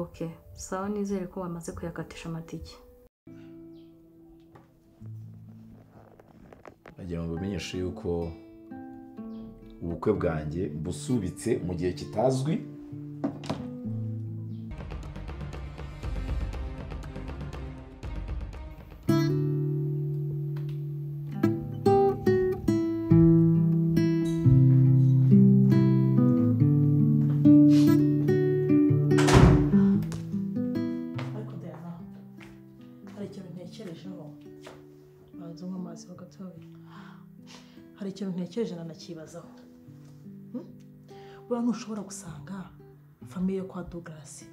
Okay, sawa nizere ko wamaze kuyakatisha amatike. Nagira ngo umenyeshe yuko ubukwe bwanjye busubitse mu gihe kitazwi. Hari ikintu ntekereje nanakibazaho. Buriya ntushobora gusanga famiye yo kwa Douglas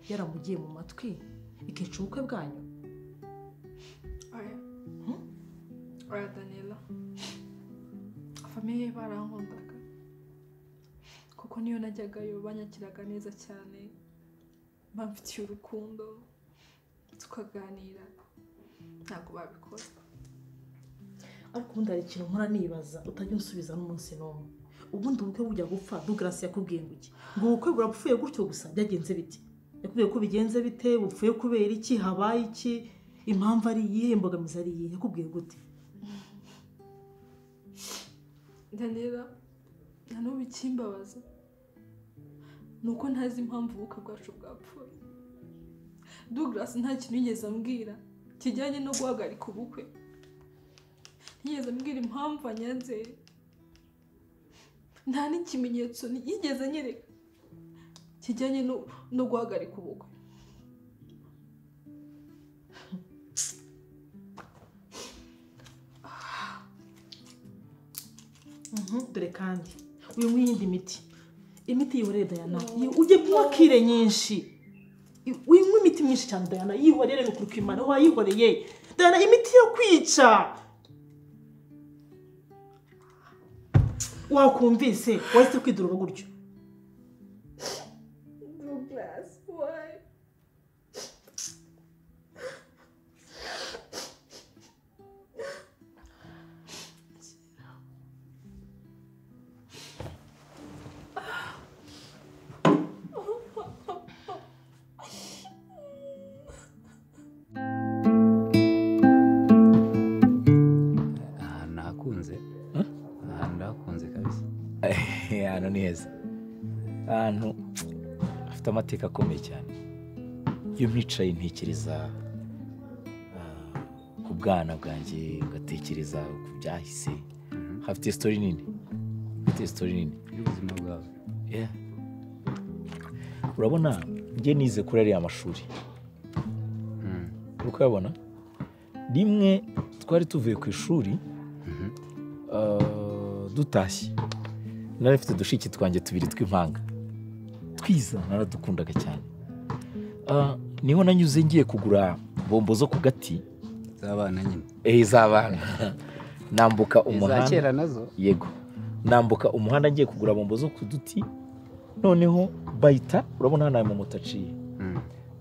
yaramugiye mu matwi ikica ubukwe bwanyu. Oya Daniela, famiye barankundaga kuko niyo najyagayo banyakiraga neza cyane, bamfitiye urukundo tukaganira, ntabwo babikora. Ariko ubundi hari ikintu nkora nibaza utajya unsubiza n'umunsi n'umwe. Ubundi ubukwe bujya gupfa Douglas yakubwiye ngo iki? Ngo ubukwe burapfuye gutyo gusa byagenze bite? Yakubwiye ko bigenze bite, bupfuye kubera iki, habaye iki, impamvu ari iyihe, imbogamizi ari iyihe, yakubwiye gute? Daniela, nta n'ubu ikimbabaza nuko ntazi impamvu ubukwe bwacu bwapfuye. Douglas nta kintu yigeze ambwira kijyanye no guhagarika ubukwe. Yigeze ambwira impamvu anyanze, nta n'ikimenyetso yigeze anyereka kijyanye no guhagarika ubukwe. Dore kandi uyu mwiyindi imiti yihorere Diana, ujye kunywa nyinshi, winywa imiti myinshi cyane Diana, yihorere no kurukimana wayihoreye Diana, imiti yo kwica. Wakumvise wahise kwidurura gutyo. Douglas, why? Hano ni heza, ahantu afite amateka akomeye cyane. Iyo mpicaye ntekereza ku bwana bwanjye, ngatekereza ku byahise. Hafite story nini, y'ubuzima bwawe. Urabona njye nize kuri ariya mashuri, uko yabona rimwe twari tuvuye ku ishuri dutashye, nari mfite dushiki twanjye tubiri tw'impanga twiza, naradukundaga cyane. Niho nanyuze ngiye kugura bombo zo ku gati z'abana nyine. Z'abana. Nambuka umuhanda. Kera nazo. Yego. Nambuka umuhanda ngiye kugura bombo zo ku duti, noneho bahita, urabona hano mu mutaciye,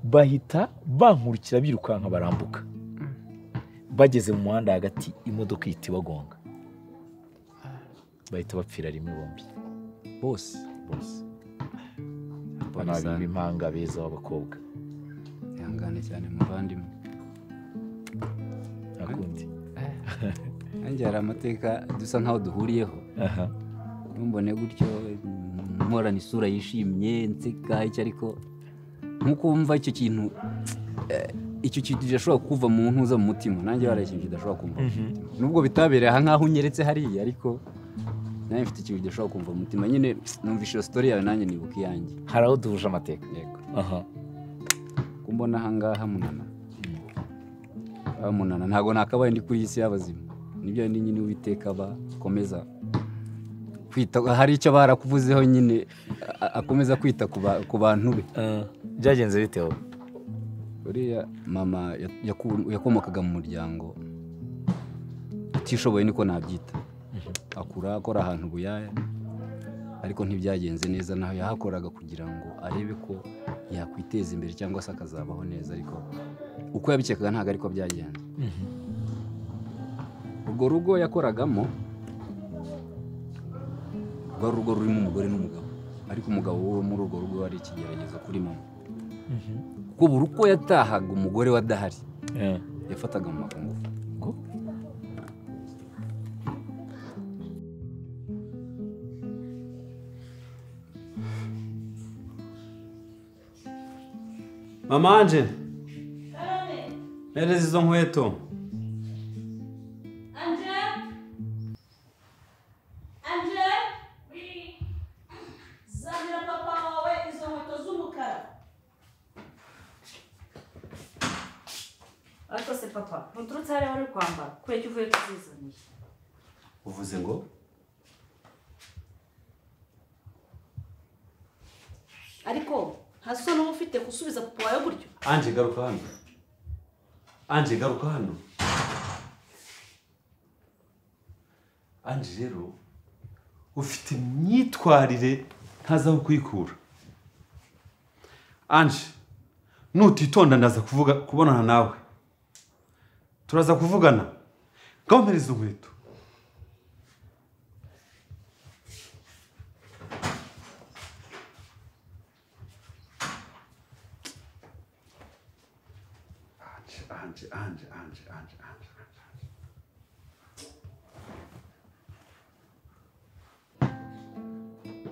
bahita bankurikira birukanka barambuka. Bageze mu muhanda hagati, imodoka ihita ibagonga, bahita bapfira rimwe bombi bose. Bana b'impanga beza w'abakobwa. Yangane cyane muvandimwe. Akundi. Nanjye hari amateka dusa nkaho duhuriyeho. Numbone gutyo mporana isura yishimye nseka icyo, ariko nkuko wumva icyo kintu gishobora kuva mu ntuza mu mutima, nanjye barashimye kidashobora kumva. Nubwo bitabereye aha nkaho unyeretse hariya, ariko nanjye mfite ikintu gishobora kumva mu mutima. Nyine numvishe iyo story yawe nanjye nibuka iyanjye. Hari aho duhuje amateka. Yego. Kumbona aha ngaha Munana ntabwo nakabaye ndi kuri iyi si y'abazima. Nibyo ndi nyine Uwiteka bakomeza kwita, hari icyo barakuvuzeho nyine akomeza kwita ku bantu be. Byagenze bite wowe? Uriya mama yakomokaga mu muryango utishoboye, niko nabyita. Akora ahantu buyaya, ariko ntibyagenze neza. Naho yahakoraga kugira ngo arebe ko yakwiteza imbere cyangwa se akazabaho neza, ariko uko yabikekaga ntabwo ariko byagenze. Urwo rugo yakoragamo rwari urugo rurimo umugore n'umugabo, ariko umugabo wo muri urwo rugo wari ikigeragezo kuri mama. kuko buri uko yatahaga umugore we adahari Eh. yafataga mu makungufu. Mama Anje, mereza izo nkweto. Zanira papa wawe izo nkweto z'umukara. ariko se papa ntuturutse hariya wari kwambara kubera icyo uvuye kuzizaniye. Uvuze ngo Ariko nta soni uba ufite gusubiza papa wawe gutyo. Anje garuka hano. Anje garuka hano. Anje rero ufite imyitwarire ntaza aho kwikura. Anje nutitonda ndaza kubonana nawe. Turaza kuvugana. Ngaho mpereza izo nkweto. Anje.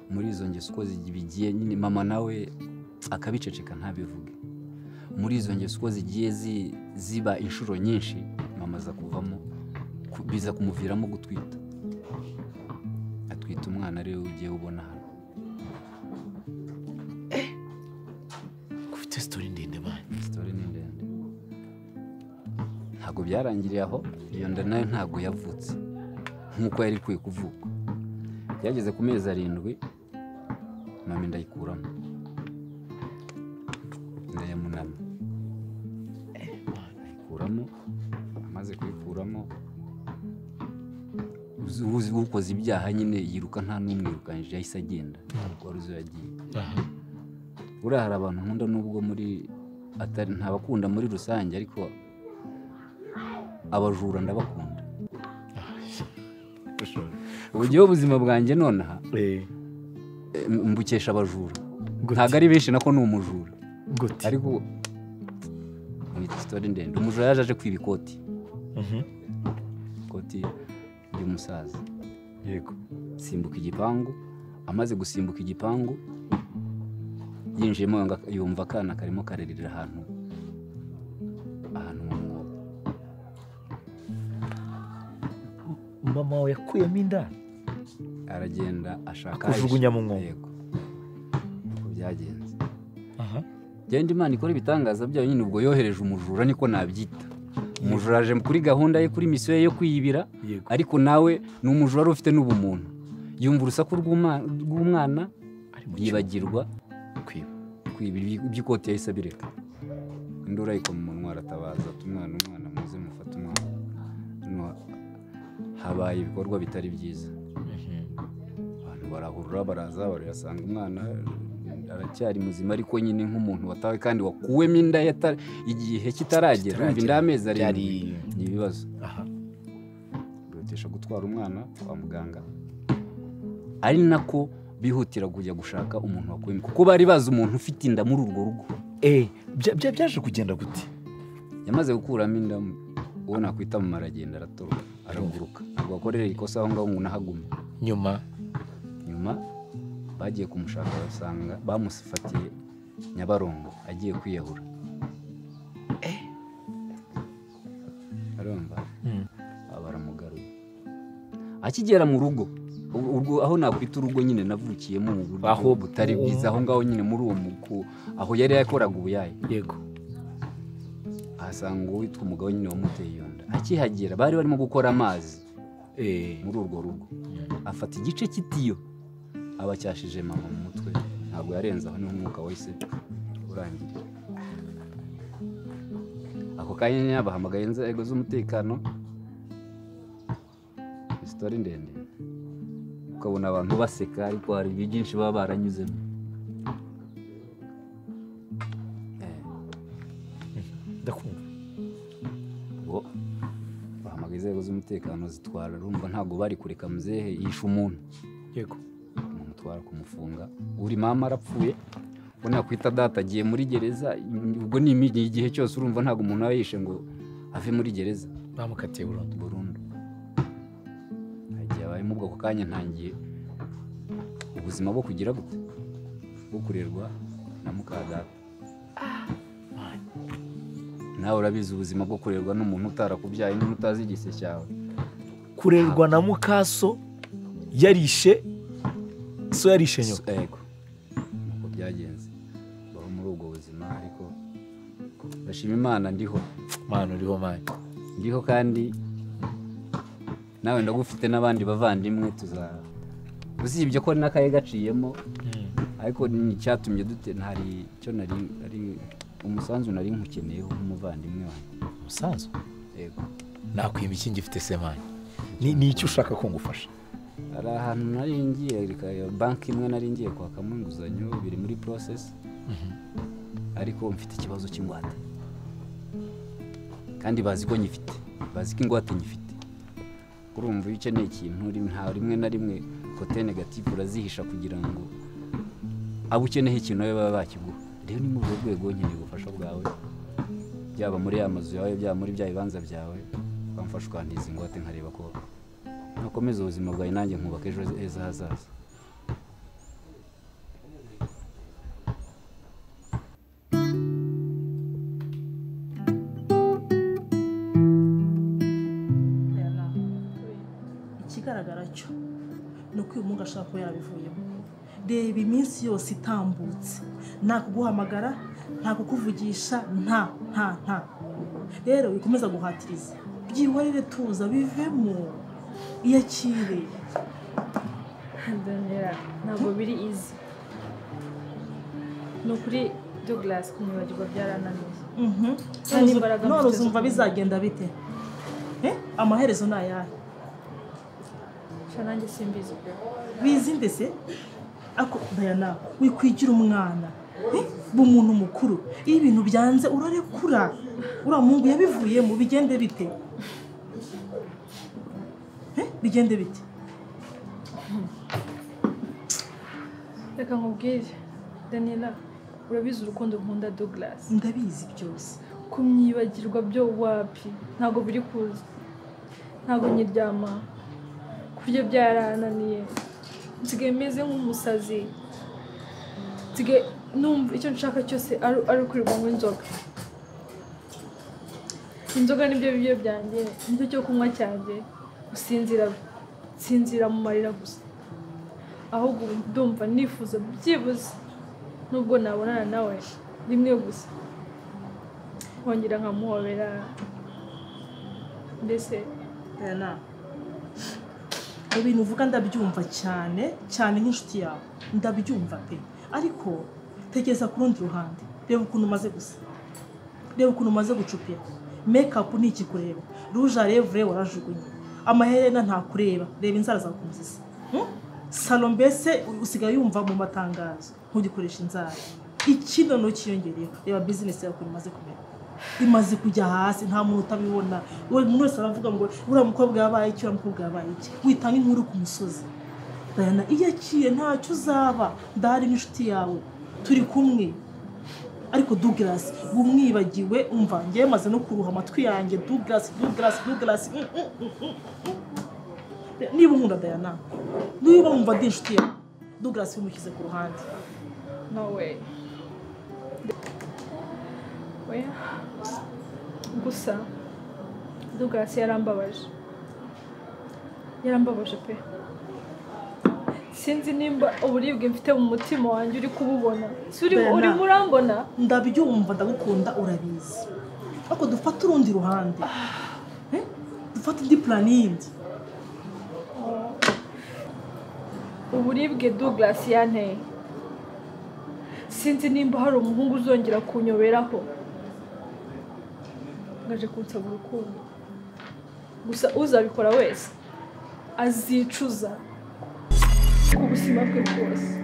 Muri izo ngeso uko bigiye nyine mama nawe akabiceceka ntabivuge. Muri izo ngeso uko zigiye ziba inshuro nyinshi mama aza kuvamo biza kumuviramo gutwita. Atwita umwana rero ugiye ubona hano. Ufite story ndende bane. Story ni ndende. Ntabwo byarangiriye aho, iyo nda nayo ntabwo yavutse nk'uko yari ikwiye kuvuka. Byageze ku mezi 7 mama ndayikuramo. Ndayamunama. Ayikuramo, amaze kuyikuramo uzi ukoze ibyaha nyine yiruka nta n'umwirukanyije yahise agenda. Wari uzi yagiye. Uriya hari abantu nkunda nubwo muri atari ntabakunda muri rusange ariko abajura ndabakunda. Uburyo ubuzima bwanjye nonaha mbukesha abajura. Ntago ari benshi nako ni umujura. Ariko ni story ndende. Umujura yaje aje kwiba ikoti. Ikoti y'umusaza. Yego. Simbuka igipangu, amaze gusimbuka igipangu yinjiyemo yumva akana karimo karerera ahantu mu mwobo. Mama wawe yakuyemo inda Aragenda ashaka kujugunya mu mwobo. Yego. Uko byagenze. Aha. Genda Imana ikora ibitangaza byayo nyine ubwo yohereje umujura niko nabyita. Umujura aje kuri gahunda ye kuri misiyo ye yo kwiyibira. Ariko nawe ni umujura ufite n'ubumuntu. Yumva urusaku rw'umwana yibagirwa kwiba iby'ikoti yahise abireka. Indura yikoma mu munwa aratabaza umwana muze mufata umwana. Habaye ibikorwa bitari byiza. Abantu barahurura baraza barasanga umwana aracyari muzima ariko nyine nk'umuntu watawe kandi wakuwemo inda igihe kitaragera. Umva inda amezi 7 ni ibibazo. Bihutishwa gutwara umwana kwa muganga. Ari nako bihutira kujya gushaka umuntu wakuwemo kuko bari bazi umuntu ufite inda muri urwo rugo. Byaje kugenda gute? Yamaze gukuramo inda ubona kwita mu maragenda aratoroka araguruka. Ntabwo akorera ikosa aho ngaho umuntu ahaguma. Nyuma bagiye kumushaka basanga bamusifatiye Nyabarongo agiye kwiyahura. Arumva baramugaruye. Akigera mu rugo aho nakwita urugo nyine navukiyemo mu buryo aho butari bwiza aho ngaho nyine muri uwo muko aho yari yakoraga ubuyaye. Yego. Asanga witwa umugabo nyine wamuteye iyo nda. Akihagera bari barimo gukora amazi muri urwo rugo. Afata igice cy'itiyo abacyashije mama mu mutwe. Ntabwo yarenze aho niho umwuka wahise urangira. Ako kanya bahamagaye inzego z'umutekano. Story ndende. Ukabona abantu baseka ariko hari byinshi baba baranyuzemo. Ndakumva. Bo bahamagaye inzego z'umutekano zitwara rumva ntago bari kureka muzehe yisha umuntu. Yego. Umutwara kumufunga. Uri mama arapfuye. ubona kwita data agiye muri gereza ubwo ni igihe cyose urumva ntabwo umuntu aba yishe ngo ave muri gereza bamukatiye burundu agiye abayemo ubwo kanya ntangiye ubuzima bwo kugira gute bwo kurerwa na mukadata nawe urabizi ubuzima bwo kurerwa n'umuntu utarakubyaye n'umuntu utazi igise cyawe kurerwa na mukaso yarishe nyoko yego nuko byagenze baho muri ubwo buzima ariko ndashima Imana ndiho kandi nawe ndagufite n'abandi bavandimwe usibye ko n'akaye gaciyemo ariko nicyatumye ntari cyo nari umusanzu nari nkukeneyeho nk'umuvandimwe wanjye umusanzu yego nakwima iki ngifite semanye ni icyo ushaka ko ngufasha hari ahantu nari ngiye banki imwe nari ngiye kwakamo inguzanyo biri muri process ariko mfite ikibazo cy'ingwate kandi bazi ko nyifite bazi ko ingwate nyifite urumva iyo ukeneye ikintu nta rimwe na rimwe kote negative urazihisha kugira ngo abo ukeneye ikintu baba bakiguha rero ni muri urwo rwego nkeneye ubufasha bwawe byaba muri ya mazu yawe byaba muri bya bibanza byawe bamfasha ukantiza ingwate nkareba ko nakomeza ubuzima bwawe nanjye nkubaka ejo heza hazaza ikigaragara cyo ni uko uyu mungu ashaka kuba yarabivuyemo reba iminsi yose itambutse nta kuguhamagara nta kukuvugisha nta rero bikomeza guhatiriza byihorere tuza bivemo iyakire Daniela ntabwo biri izi ni ukuri Douglas kumwibagirwa byarananiye none uzumva bizagenda bite amaherezo ni ayahe nanjye simbizi bizi mbese ako Diana wikwigira umwana b'umuntu mukuru iyo ibintu byanze urarekura uriya mungu yabivuyemo bigende bite bigende bite reka nkubwire Daniela urabizi urukundo nkunda Douglas ndabizi byose kumwibagirwa byo wapi ntabwo biri kuza ntabwo nyiryama kurya byarananiye nsigaye meze nk'umusazi nsigaye numva icyo nshaka cyose ari ukurirwa nk'inzoga inzoga nibyo biryo byanjye nicyo cyo kunywa cyanjye gusinzira mu marira gusa ahubwo ndumva nifuza byibuze nubwo nabonana nawe rimwe gusa nkongera nkamuhobera mbese ibintu uvuga ndabyumva cyane nk'inshuti yawe ndabyumva pe ariko tekereza ku rundi ruhande reba ukuntu umaze gusa reba ukuntu umaze gucupira make-up ni ikikureba rouge à lèvres warajugunye amaherena ntakureba reba inzara zakunze isa salo mbese usigaye yumva mu matangazo ntugikoresha inzara ikinono kiyongereyeho reba business yawe ukuntu imaze kumera imaze kujya hasi nta muntu utabibona umuntu wese aravuga ngo uriya mukobwa yabaye iki uriya mukobwa yabaye iki witanga inkuru ku musozi Diana iyo aciye ntacyo uzaba ndahari n'inshuti yawe turi kumwe ariko Douglas bumwibagiwe umva ngiye maze no kuruha amatwi yanjye Douglas niba unkunda Diana niba wumva ndi inshuti yawe Douglas umushyize ku ruhande no way gusa Douglas yarambabaje pe sinzi nimba uburibwe mfite mu mutima wanjye uri kububona urimo urambona ndabyumva ndagukunda urabizi ariko dufate urundi ruhande dufate indi planning uburibwe Douglas yanteye sinzi nimba hari umuhungu uzongera kunyoberaho ngaje kunsaba urukundo gusa uzabikora wese azicuza ku buzima bwe bwose